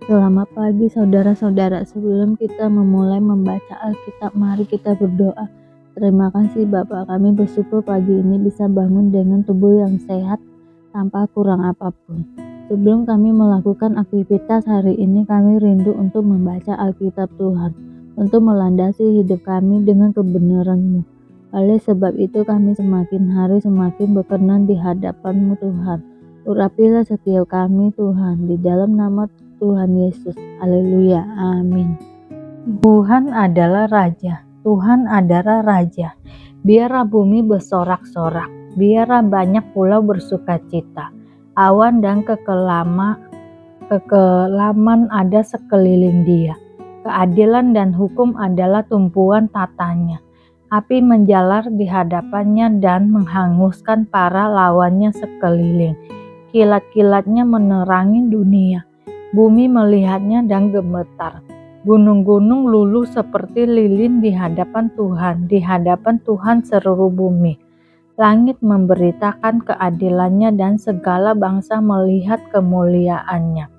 Selamat pagi saudara-saudara, sebelum kita memulai membaca Alkitab, mari kita berdoa. Terima kasih Bapa, kami bersyukur pagi ini bisa bangun dengan tubuh yang sehat tanpa kurang apapun. Sebelum kami melakukan aktivitas hari ini, kami rindu untuk membaca Alkitab Tuhan, untuk melandasi hidup kami dengan kebenaran-Mu. Oleh sebab itu kami semakin hari semakin berkenan di hadapan-Mu Tuhan. Urapilah setiap kami Tuhan, di dalam nama Tuhan Yesus. Haleluya. Amin. Tuhan adalah Raja. Tuhan adalah Raja. Biarlah bumi bersorak-sorak. Biarlah banyak pulau bersukacita. Awan dan kekelaman ada sekeliling Dia. Keadilan dan hukum adalah tumpuan tatanya. Api menjalar di hadapannya dan menghanguskan para lawannya sekeliling. Kilat-kilatnya menerangi dunia. Bumi melihatnya dan gemetar. Gunung-gunung luluh seperti lilin di hadapan Tuhan seluruh bumi. Langit memberitakan keadilannya dan segala bangsa melihat kemuliaannya.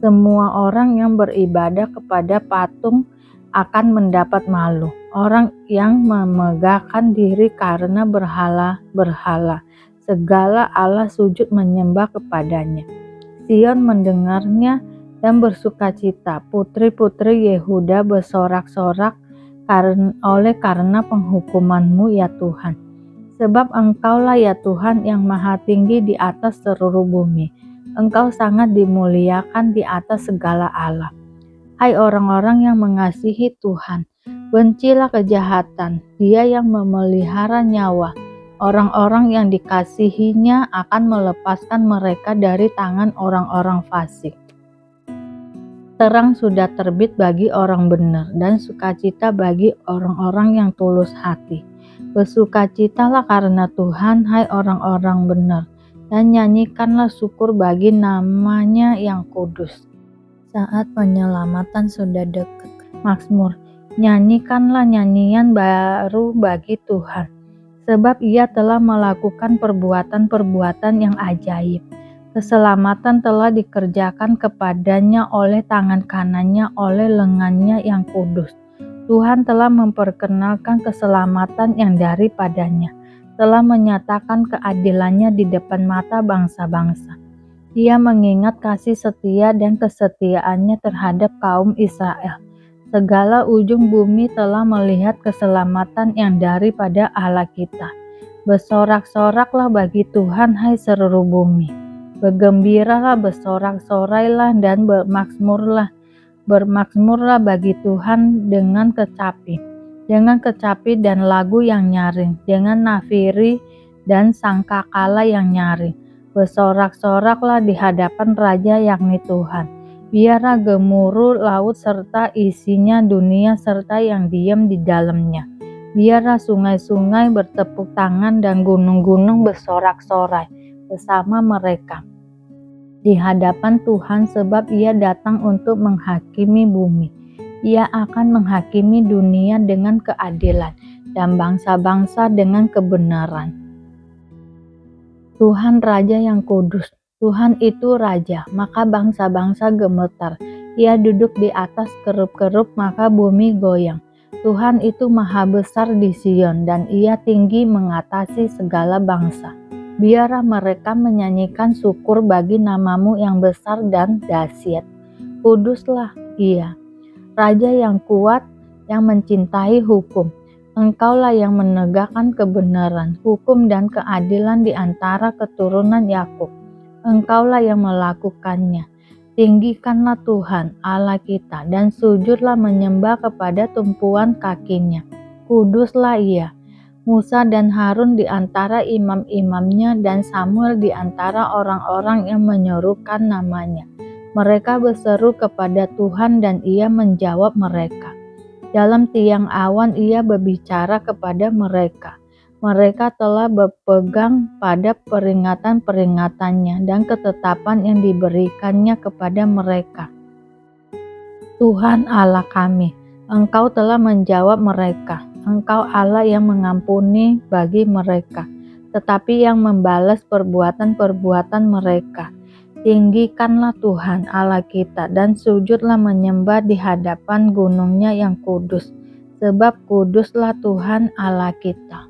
Semua orang yang beribadah kepada patung akan mendapat malu. Orang yang memegahkan diri karena berhala-berhala, segala Allah sujud menyembah kepadanya. Sion mendengarnya dan bersukacita, putri-putri Yehuda bersorak-sorak karena penghukuman-Mu ya Tuhan. Sebab Engkaulah ya Tuhan yang maha tinggi di atas seluruh bumi. Engkau sangat dimuliakan di atas segala Allah. Hai orang-orang yang mengasihi Tuhan, bencilah kejahatan, Dia yang memelihara nyawa. Orang-orang yang dikasihinya akan melepaskan mereka dari tangan orang-orang fasik. Terang sudah terbit bagi orang benar dan sukacita bagi orang-orang yang tulus hati. Bersukacitalah karena Tuhan, hai orang-orang benar, dan nyanyikanlah syukur bagi nama-Nya yang kudus. Saat penyelamatan sudah dekat. Mazmur, nyanyikanlah nyanyian baru bagi Tuhan. Sebab Ia telah melakukan perbuatan-perbuatan yang ajaib. Keselamatan telah dikerjakan kepadanya oleh tangan kanannya, oleh lengannya yang kudus. Tuhan telah memperkenalkan keselamatan yang daripadanya, telah menyatakan keadilannya di depan mata bangsa-bangsa. Dia mengingat kasih setia dan kesetiaannya terhadap kaum Israel. Segala ujung bumi telah melihat keselamatan yang daripada Allah kita. Bersorak-soraklah bagi Tuhan, hai seluruh bumi. Bergembiralah, bersorak-sorailah dan bermakmurlah bagi Tuhan dengan kecapi dan lagu yang nyaring, dengan nafiri dan sangkakala yang nyaring. Bersorak-soraklah di hadapan Raja yakni Tuhan. Biarlah gemuruh laut serta isinya, dunia serta yang diam di dalamnya. Biarlah sungai-sungai bertepuk tangan dan gunung-gunung bersorak-sorai bersama mereka di hadapan Tuhan, sebab Ia datang untuk menghakimi bumi. Ia akan menghakimi dunia dengan keadilan dan bangsa-bangsa dengan kebenaran. Tuhan Raja yang kudus. Tuhan itu Raja, maka bangsa-bangsa gemetar. Ia duduk di atas kerup-kerup, maka bumi goyang. Tuhan itu maha besar di Sion, dan Ia tinggi mengatasi segala bangsa. Biarlah mereka menyanyikan syukur bagi nama-Mu yang besar dan dahsyat. Kuduslah Ia, Raja yang kuat, yang mencintai hukum. Engkaulah yang menegakkan kebenaran, hukum dan keadilan di antara keturunan Yakub. Engkaulah yang melakukannya. Tinggikanlah Tuhan Allah kita dan sujudlah menyembah kepada tumpuan kakinya. Kuduslah Ia. Musa dan Harun di antara imam-imamnya dan Samuel di antara orang-orang yang menyerukan namanya. Mereka berseru kepada Tuhan dan Ia menjawab mereka. Dalam tiang awan Ia berbicara kepada mereka. Mereka telah berpegang pada peringatan-peringatannya dan ketetapan yang diberikannya kepada mereka. Tuhan Allah kami, Engkau telah menjawab mereka. Engkau Allah yang mengampuni bagi mereka, tetapi yang membalas perbuatan-perbuatan mereka. Tinggikanlah Tuhan Allah kita dan sujudlah menyembah di hadapan gunungnya yang kudus, sebab kuduslah Tuhan Allah kita.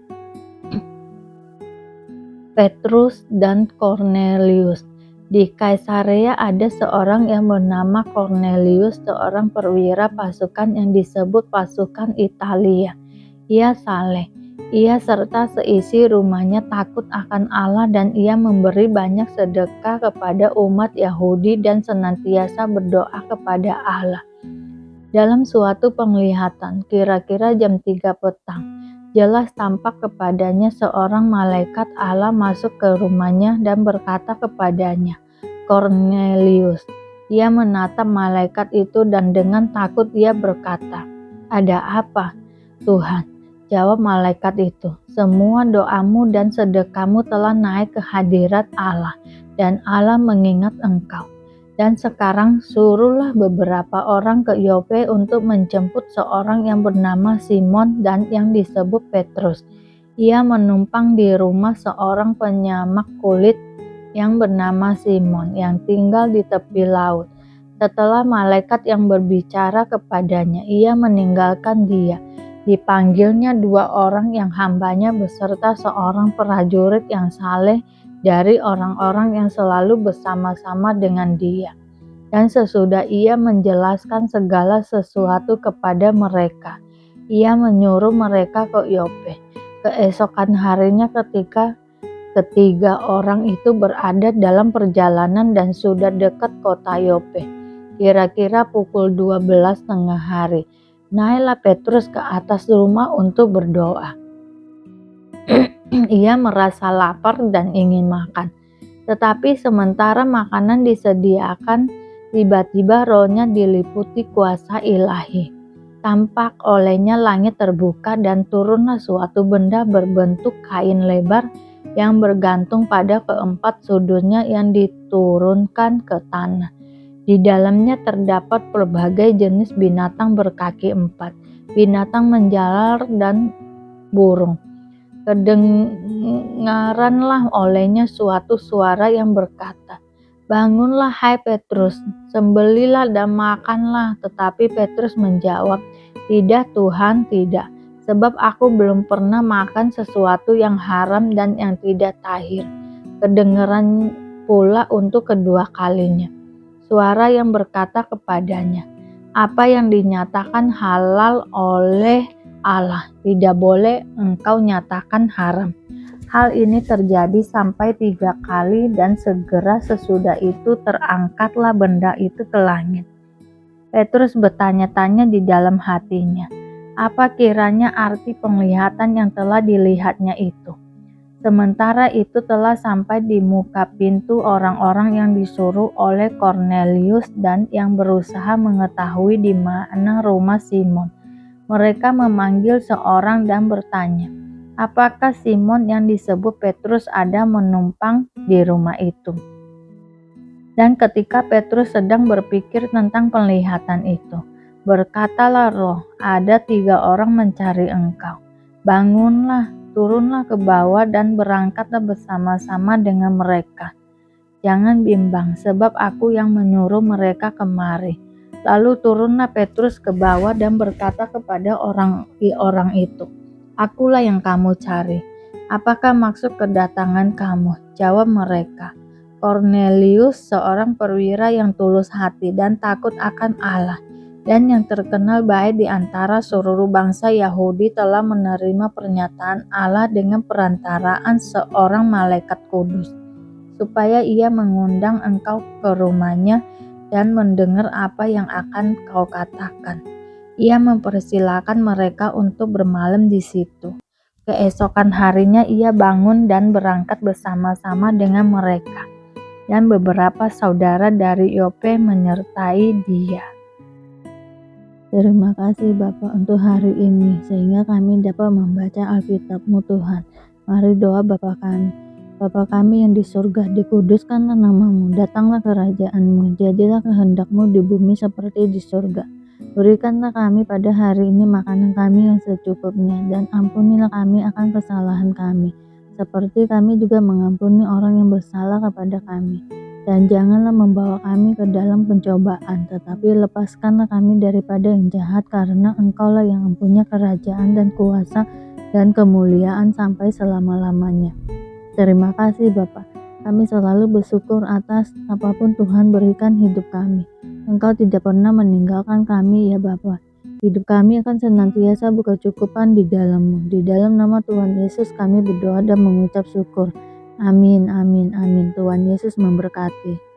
Petrus dan Kornelius. Di Kaisarea ada seorang yang bernama Kornelius, seorang perwira pasukan yang disebut pasukan Italia. Ia saleh. Ia serta seisi rumahnya takut akan Allah dan ia memberi banyak sedekah kepada umat Yahudi dan senantiasa berdoa kepada Allah. Dalam suatu penglihatan, kira-kira jam 3 petang, jelas tampak kepadanya seorang malaikat Allah masuk ke rumahnya dan berkata kepadanya, "Kornelius." Ia menatap malaikat itu dan dengan takut ia berkata, "Ada apa, Tuhan?" Jawab malaikat itu, "Semua doamu dan sedekahmu telah naik ke hadirat Allah, dan Allah mengingat engkau. Dan sekarang suruhlah beberapa orang ke Yope untuk menjemput seorang yang bernama Simon dan yang disebut Petrus. Ia menumpang di rumah seorang penyamak kulit yang bernama Simon yang tinggal di tepi laut." Setelah malaikat yang berbicara kepadanya, ia meninggalkan dia. Dipanggilnya 2 orang yang hambanya beserta seorang prajurit yang saleh dari orang-orang yang selalu bersama-sama dengan dia. Dan sesudah ia menjelaskan segala sesuatu kepada mereka, ia menyuruh mereka ke Yope. Keesokan harinya ketika ketiga orang itu berada dalam perjalanan dan sudah dekat kota Yope, kira-kira pukul 12 tengah hari, naiklah Petrus ke atas rumah untuk berdoa. Ia merasa lapar dan ingin makan. Tetapi sementara makanan disediakan, tiba-tiba rohnya diliputi kuasa ilahi. Tampak olehnya langit terbuka dan turunlah suatu benda berbentuk kain lebar yang bergantung pada keempat sudutnya yang diturunkan ke tanah. Di dalamnya terdapat berbagai jenis binatang berkaki 4, binatang menjalar dan burung. Kedengaranlah olehnya suatu suara yang berkata, "Bangunlah hai Petrus, sembelilah dan makanlah." Tetapi Petrus menjawab, "Tidak Tuhan, tidak, sebab aku belum pernah makan sesuatu yang haram dan yang tidak tahir." Kedengaran pula untuk kedua kalinya suara yang berkata kepadanya, "Apa yang dinyatakan halal oleh Allah, tidak boleh engkau nyatakan haram." Hal ini terjadi sampai 3 kali dan segera sesudah itu terangkatlah benda itu ke langit. Petrus bertanya-tanya di dalam hatinya, apa kiranya arti penglihatan yang telah dilihatnya itu. Sementara itu telah sampai di muka pintu orang-orang yang disuruh oleh Kornelius dan yang berusaha mengetahui di mana rumah Simon. Mereka memanggil seorang dan bertanya, apakah Simon yang disebut Petrus ada menumpang di rumah itu? Dan ketika Petrus sedang berpikir tentang penglihatan itu, berkatalah roh, ada 3 orang mencari engkau. Bangunlah, turunlah ke bawah dan berangkatlah bersama-sama dengan mereka. Jangan bimbang, sebab aku yang menyuruh mereka kemari. Lalu turunlah Petrus ke bawah dan berkata kepada orang itu, "Akulah yang kamu cari. Apakah maksud kedatangan kamu?" Jawab mereka, "Kornelius, seorang perwira yang tulus hati dan takut akan Allah, dan yang terkenal baik di antara seluruh bangsa Yahudi, telah menerima pernyataan Allah dengan perantaraan seorang malaikat kudus, supaya ia mengundang engkau ke rumahnya dan mendengar apa yang akan kau katakan." Ia mempersilakan mereka untuk bermalam di situ. Keesokan harinya ia bangun dan berangkat bersama-sama dengan mereka, dan beberapa saudara dari Yope menyertai dia. Terima kasih Bapa untuk hari ini, sehingga kami dapat membaca Alkitab-Mu Tuhan. Mari doa Bapa kami. Bapa kami yang di surga, dikuduskanlah nama-Mu, datanglah kerajaan-Mu, jadilah kehendak-Mu di bumi seperti di surga. Berikanlah kami pada hari ini makanan kami yang secukupnya, dan ampunilah kami akan kesalahan kami, seperti kami juga mengampuni orang yang bersalah kepada kami. Dan janganlah membawa kami ke dalam pencobaan, tetapi lepaskanlah kami daripada yang jahat, karena Engkaulah yang mempunyai kerajaan dan kuasa dan kemuliaan sampai selama-lamanya. Terima kasih Bapa. Kami selalu bersyukur atas apapun Tuhan berikan hidup kami. Engkau tidak pernah meninggalkan kami ya Bapa. Hidup kami akan senantiasa berkecukupan di dalam-Mu. Di dalam nama Tuhan Yesus kami berdoa dan mengucap syukur. Amin, amin, amin. Tuhan Yesus memberkati.